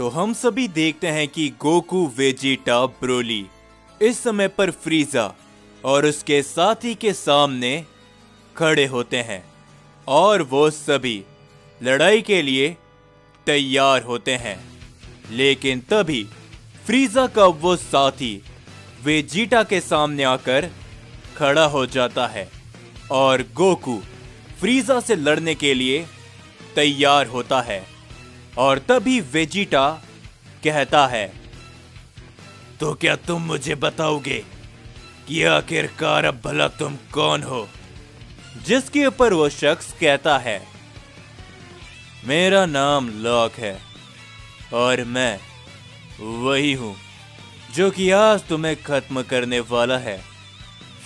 तो हम सभी देखते हैं कि गोकू, वेजिटा, ब्रोली इस समय पर फ्रीजा और उसके साथी के सामने खड़े होते हैं और वो सभी लड़ाई के लिए तैयार होते हैं। लेकिन तभी फ्रीजा का वो साथी वेजिटा के सामने आकर खड़ा हो जाता है और गोकू फ्रीजा से लड़ने के लिए तैयार होता है। और तभी वेजिटा कहता है, तो क्या तुम मुझे बताओगे कि आखिरकार अब भला तुम कौन हो? जिसके ऊपर वो शख्स कहता है, मेरा नाम लॉक है और मैं वही हूं जो कि आज तुम्हें खत्म करने वाला है,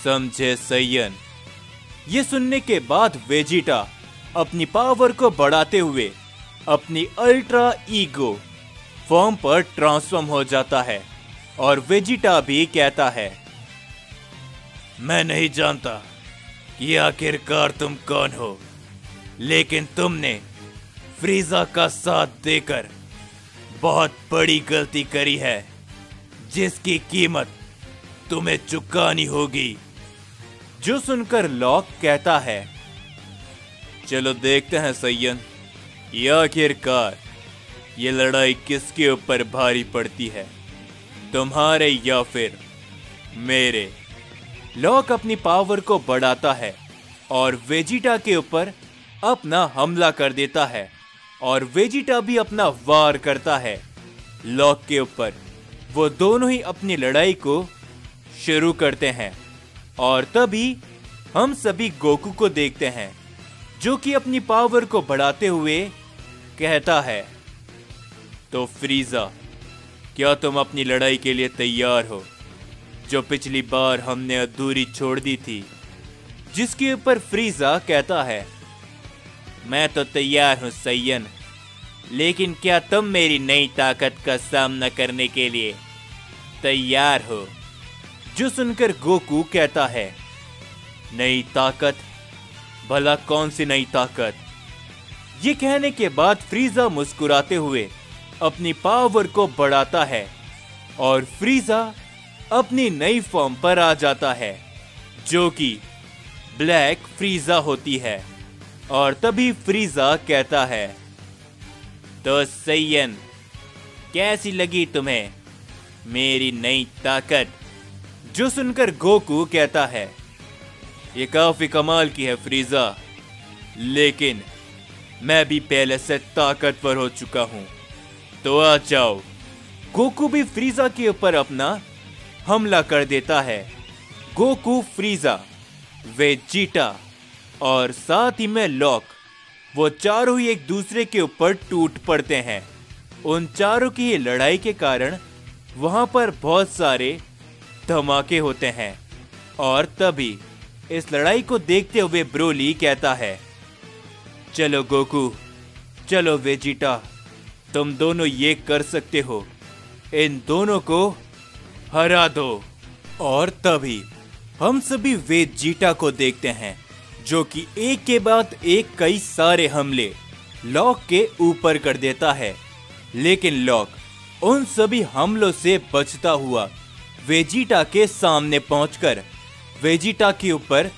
समझे सैयन? ये सुनने के बाद वेजिटा अपनी पावर को बढ़ाते हुए अपनी अल्ट्रा ईगो फॉर्म पर ट्रांसफॉर्म हो जाता है और वेजिटा भी कहता है, मैं नहीं जानता कि आखिरकार तुम कौन हो, लेकिन तुमने फ्रीजा का साथ देकर बहुत बड़ी गलती करी है जिसकी कीमत तुम्हें चुकानी होगी। जो सुनकर लॉक कहता है, चलो देखते हैं सैयन, ये आखिरकार ये लड़ाई किसके ऊपर भारी पड़ती है, तुम्हारे या फिर मेरे? लॉक अपनी पावर को बढ़ाता है और वेजिटा के ऊपर अपना हमला कर देता है और वेजिटा भी अपना वार करता है लॉक के ऊपर। वो दोनों ही अपनी लड़ाई को शुरू करते हैं और तभी हम सभी गोकू को देखते हैं जो कि अपनी पावर को बढ़ाते हुए कहता है, तो फ्रीजा, क्या तुम अपनी लड़ाई के लिए तैयार हो जो पिछली बार हमने अधूरी छोड़ दी थी? जिसके ऊपर फ्रीजा कहता है, मैं तो तैयार हूं सैयन, लेकिन क्या तुम मेरी नई ताकत का सामना करने के लिए तैयार हो? जो सुनकर गोकू कहता है, नई ताकत? भला कौन सी नई ताकत? ये कहने के बाद फ्रीजा मुस्कुराते हुए अपनी पावर को बढ़ाता है और फ्रीजा अपनी नई फॉर्म पर आ जाता है जो कि ब्लैक फ्रीजा होती है। और तभी फ्रीजा कहता है, तो सैयन, कैसी लगी तुम्हें मेरी नई ताकत? जो सुनकर गोकू कहता है, ये काफी कमाल की है फ्रीजा, लेकिन मैं भी पहले से ताकतवर हो चुका हूं, तो आ जाओ। गोकू भी फ्रीजा के ऊपर अपना हमला कर देता है। गोकू, फ्रीजा, वेजिटा और साथ ही में लॉक, वो चारों ही एक दूसरे के ऊपर टूट पड़ते हैं। उन चारों की ये लड़ाई के कारण वहां पर बहुत सारे धमाके होते हैं और तभी इस लड़ाई को देखते हुए ब्रोली कहता है, चलो गोकू, चलो वेजिटा, तुम दोनों ये कर सकते हो, इन दोनों को हरा दो। और तभी हम सभी वेजिटा को देखते हैं जो कि एक के बाद एक कई सारे हमले लॉक के ऊपर कर देता है, लेकिन लॉक उन सभी हमलों से बचता हुआ वेजिटा के सामने पहुंचकर वेजिटा के ऊपर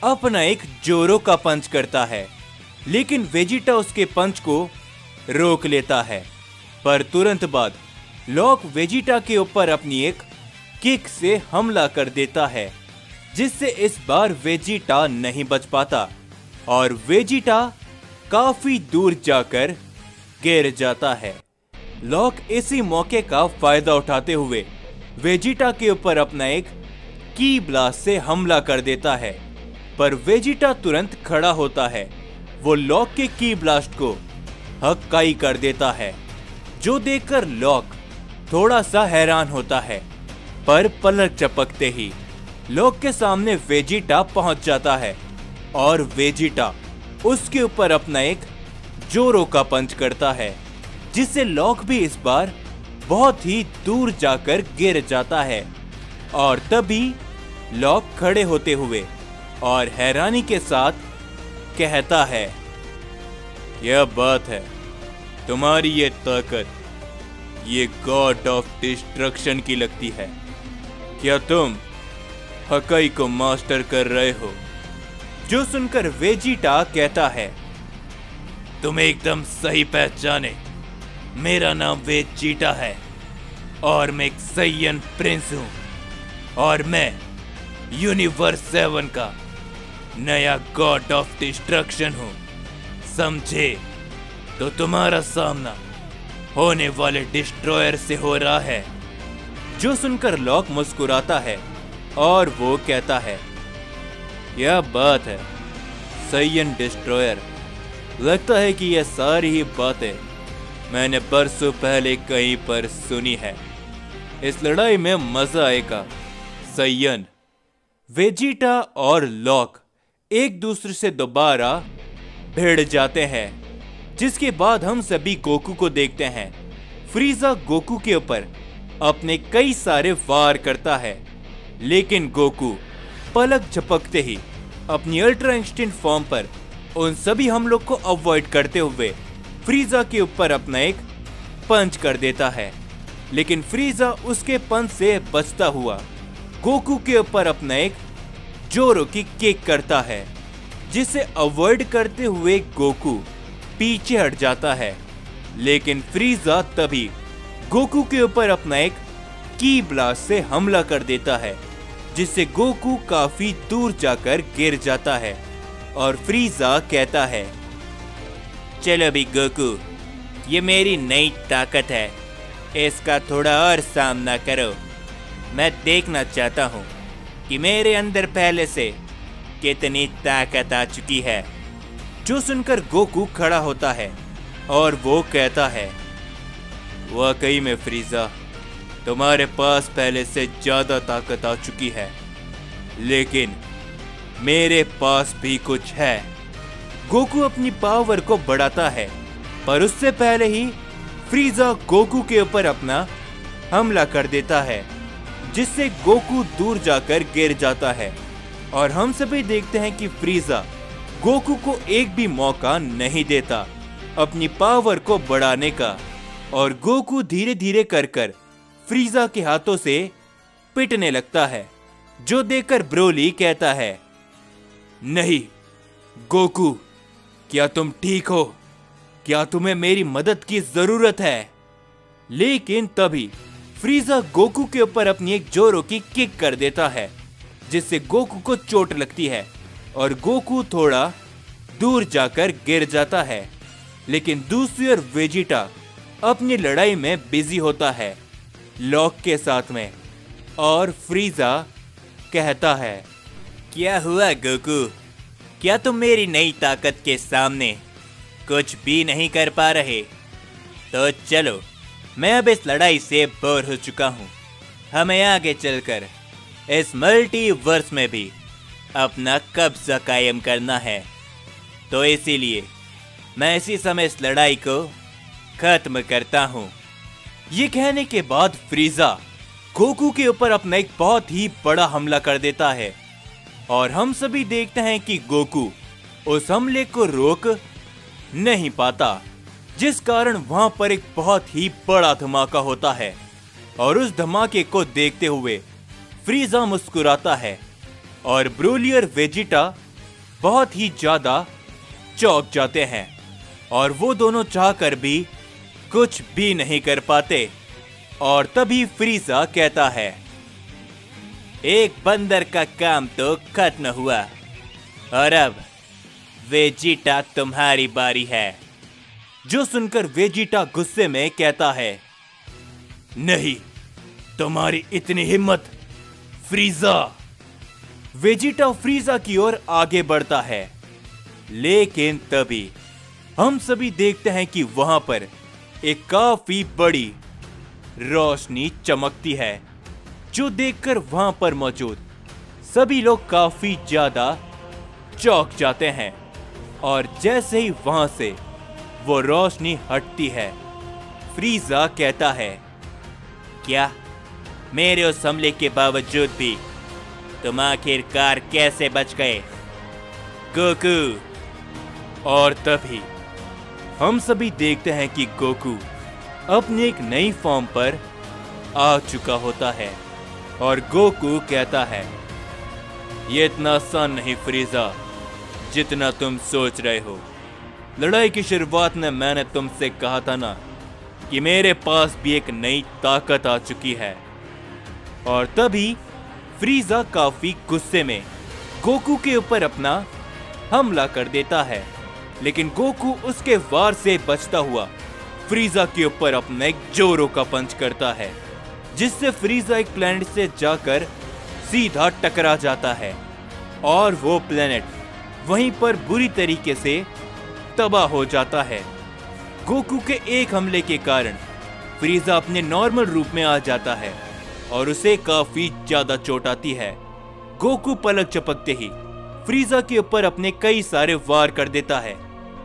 अपना एक जोरों का पंच करता है, लेकिन वेजिटा उसके पंच को रोक लेता है। पर तुरंत बाद लॉक वेजिटा के ऊपर अपनी एक किक से हमला कर देता है, जिससे इस बार वेजिटा नहीं बच पाता और वेजिटा काफी दूर जाकर गिर जाता है। लॉक इसी मौके का फायदा उठाते हुए वेजिटा के ऊपर अपना एक की ब्लास्ट से हमला कर देता है, पर वेजिटा तुरंत खड़ा होता है। वो लॉक के की ब्लास्ट को हक्काई कर देता है, जो देखकर लॉक थोड़ा सा हैरान होता है, पर पलक झपकते ही लॉक के सामने वेजिटा पहुंच जाता है और वेजिटा उसके ऊपर अपना एक जोरों का पंच करता है, जिससे लॉक भी इस बार बहुत ही दूर जाकर गिर जाता है। और तभी लॉक खड़े होते हुए और हैरानी के साथ कहता है, यह बात है, तुम्हारी ये ताकत ये गॉड ऑफ डिस्ट्रक्शन की लगती है। क्या तुम हकाई को मास्टर कर रहे हो? जो सुनकर वेजिटा कहता है, तुम एकदम सही पहचाने। मेरा नाम वेजिटा है और मैं एक सैयन प्रिंस हूं और मैं यूनिवर्स 7 का नया गॉड ऑफ डिस्ट्रक्शन हूं। समझे? तो तुम्हारा सामना होने वाले डिस्ट्रॉयर से हो रहा है। जो सुनकर लॉक मुस्कुराता है और वो कहता है, क्या बात है सैयन डिस्ट्रॉयर। लगता है कि यह सारी ही बातें मैंने बरसों पहले कहीं पर सुनी है। इस लड़ाई में मजा आएगा सैयन। वेजिटा और लॉक एक दूसरे से दोबारा भिड़ जाते हैं, जिसके बाद हम सभी गोकू को देखते हैं। फ्रीजा गोकू के ऊपर अपने कई सारे वार करता है, लेकिन गोकू पलक झपकते ही अपनी अल्ट्रा इंस्टेंट फॉर्म पर उन सभी हमलों को अवॉइड करते हुए फ्रीजा के ऊपर अपना एक पंच कर देता है। लेकिन फ्रीजा उसके पंच से बचता हुआ गोकू के ऊपर अपना एक जोरो की किक करता है, जिसे अवॉइड करते हुए गोकू पीछे हट जाता है। लेकिन फ्रीजा तभी गोकू के ऊपर अपना एक की ब्लास्ट से हमला कर देता है, जिससे गोकू काफी दूर जाकर गिर जाता है और फ्रीजा कहता है, चलो भी गोकू, ये मेरी नई ताकत है, इसका थोड़ा और सामना करो। मैं देखना चाहता हूँ कि मेरे अंदर पहले से कितनी ताकत आ चुकी है। जो सुनकर गोकू खड़ा होता है और वो कहता है, वाकई में फ्रीजा, तुम्हारे पास पहले से ज्यादा ताकत आ चुकी है, लेकिन मेरे पास भी कुछ है। गोकू अपनी पावर को बढ़ाता है, पर उससे पहले ही फ्रीजा गोकू के ऊपर अपना हमला कर देता है, जिससे गोकू दूर जाकर गिर जाता है। और हम सभी देखते हैं कि फ्रीजा गोकू को एक भी मौका नहीं देता अपनी पावर को बढ़ाने का, और गोकू धीरे धीरे कर फ्रीजा के हाथों से पिटने लगता है। जो देखकर ब्रोली कहता है, नहीं गोकू, क्या तुम ठीक हो? क्या तुम्हें मेरी मदद की जरूरत है? लेकिन तभी फ्रीजा गोकू के ऊपर अपनी एक जोरो की किक कर देता है, जिससे गोकू को चोट लगती है और गोकू थोड़ा दूर जाकर गिर जाता है। लेकिन दूसरी ओर वेजिटा अपनी लड़ाई में बिजी होता है लॉक के साथ में, और फ्रीजा कहता है, क्या हुआ गोकू? क्या तुम मेरी नई ताकत के सामने कुछ भी नहीं कर पा रहे? तो चलो, मैं अब इस लड़ाई से बोर हो चुका हूँ। हमें आगे चलकर इस मल्टीवर्स में भी अपना कब्जा कायम करना है। तो इसीलिए मैं इसी समय इस लड़ाई को खत्म करता हूँ। ये कहने के बाद फ्रीजा गोकू के ऊपर अपना एक बहुत ही बड़ा हमला कर देता है, और हम सभी देखते हैं कि गोकू उस हमले को रोक नहीं पाता, जिस कारण वहां पर एक बहुत ही बड़ा धमाका होता है। और उस धमाके को देखते हुए फ्रीजा मुस्कुराता है, और ब्रोली और वेजिटा बहुत ही ज्यादा चौंक जाते हैं, और वो दोनों चाहकर भी कुछ भी नहीं कर पाते। और तभी फ्रीजा कहता है, एक बंदर का काम तो खत्म हुआ, और अब वेजिटा तुम्हारी बारी है। जो सुनकर वेजिटा गुस्से में कहता है, नहीं, तुम्हारी इतनी हिम्मत फ्रीजा। वेजिटा फ्रीजा की ओर आगे बढ़ता है, लेकिन तभी हम सभी देखते हैं कि वहां पर एक काफी बड़ी रोशनी चमकती है, जो देखकर वहां पर मौजूद सभी लोग काफी ज्यादा चौंक जाते हैं। और जैसे ही वहां से वो रोशनी हटती है, फ्रीजा कहता है, क्या मेरे उस हमले के बावजूद भी तुम आखिरकार कैसे बच गए गोकू? और तभी हम सभी देखते हैं कि गोकू अपनी एक नई फॉर्म पर आ चुका होता है और गोकू कहता है, ये इतना आसान नहीं फ्रीजा जितना तुम सोच रहे हो। लड़ाई की शुरुआत में मैंने तुमसे कहा था ना कि मेरे पास भी एक नई ताकत आ चुकी है। और तभी फ्रीजा काफी गुस्से में गोकू के ऊपर अपना हमला कर देता है, लेकिन गोकू उसके वार से बचता हुआ फ्रीजा के ऊपर अपना एक जोरों का पंच करता है, जिससे फ्रीजा एक प्लेनेट से जाकर सीधा टकरा जाता है और वो प्लेनेट वहीं पर बुरी तरीके से तबाह हो जाता है। गोकू के एक हमले के कारण फ्रीजा अपने नॉर्मल रूप में आ जाता है और उसे काफी ज्यादा चोट आती है। गोकू पलक झपकते ही फ्रीजा के ऊपर अपने कई सारे वार कर देता है,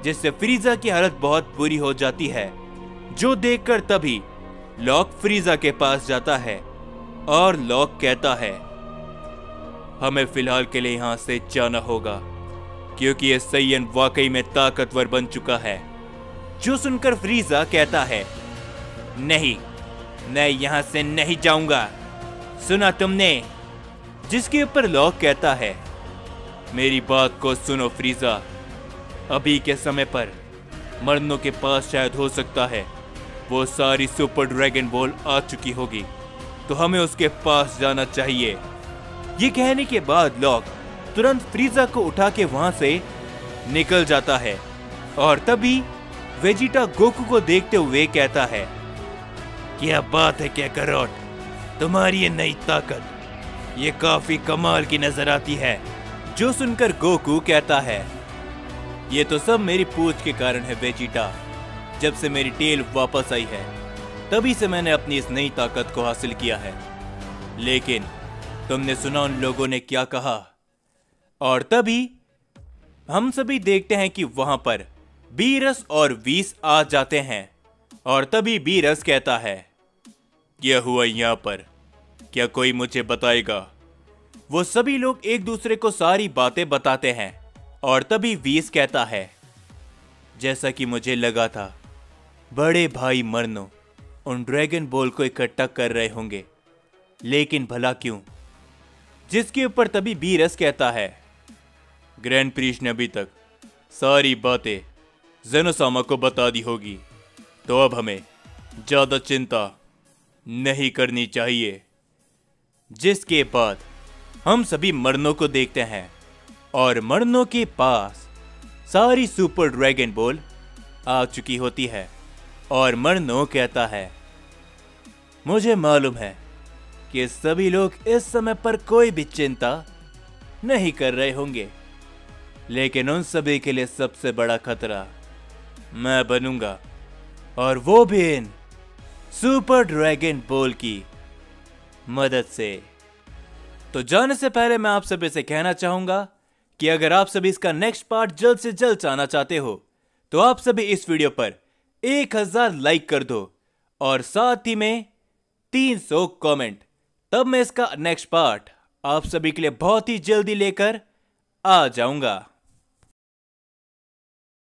जिससे फ्रीजा की हालत बहुत बुरी हो जाती है, जो देखकर तभी लॉक फ्रीजा के पास जाता है और लॉक कहता है, हमें फिलहाल के लिए यहां से जाना होगा क्योंकि ये सैयन वाकई में ताकतवर बन चुका है। जो सुनकर फ्रीजा कहता है, नहीं, मैं यहां से नहीं जाऊंगा, सुना तुमने? जिसके ऊपर लॉक कहता है, मेरी बात को सुनो फ्रीजा, अभी के समय पर मर्दों के पास शायद हो सकता है वो सारी सुपर ड्रैगन बॉल आ चुकी होगी, तो हमें उसके पास जाना चाहिए। ये कहने के बाद लॉक तुरंत फ्रीजा को उठा के वहां से निकल जाता है और तभी वेजिटा गोकू को देखते हुए कहता है, क्या बात है कैकरोट, तुम्हारी ये नई ताकत ये काफी कमाल की नजर आती है। जो सुनकर गोकू कहता है, ये तो सब मेरी पूंछ के कारण है वेजिटा, जब से मेरी टेल वापस आई है तभी से मैंने अपनी इस नई ताकत को हासिल किया है। लेकिन तुमने सुना उन लोगों ने क्या कहा? और तभी हम सभी देखते हैं कि वहां पर बीरस और वीस आ जाते हैं और तभी बीरस कहता है, क्या हुआ यहां पर, क्या कोई मुझे बताएगा? वो सभी लोग एक दूसरे को सारी बातें बताते हैं और तभी वीस कहता है, जैसा कि मुझे लगा था, बड़े भाई मर्नो उन ड्रैगन बॉल को इकट्ठा कर रहे होंगे, लेकिन भला क्यों? जिसके ऊपर तभी बीरस कहता है, ग्रैंड प्रीस्ट ने अभी तक सारी बातें ज़ेनोसामा को बता दी होगी, तो अब हमें ज्यादा चिंता नहीं करनी चाहिए। जिसके बाद हम सभी मर्नों को देखते हैं और मर्नों के पास सारी सुपर ड्रैगन बॉल आ चुकी होती है और मर्नो कहता है, मुझे मालूम है कि सभी लोग इस समय पर कोई भी चिंता नहीं कर रहे होंगे, लेकिन उन सभी के लिए सबसे बड़ा खतरा मैं बनूंगा, और वो भी इन सुपर ड्रैगन बॉल की मदद से। तो जाने से पहले मैं आप सभी से कहना चाहूंगा कि अगर आप सभी इसका नेक्स्ट पार्ट जल्द से जल्द चाहना चाहते हो तो आप सभी इस वीडियो पर 1000 लाइक कर दो और साथ ही में 300 कमेंट, तब मैं इसका नेक्स्ट पार्ट आप सभी के लिए बहुत ही जल्दी लेकर आ जाऊंगा।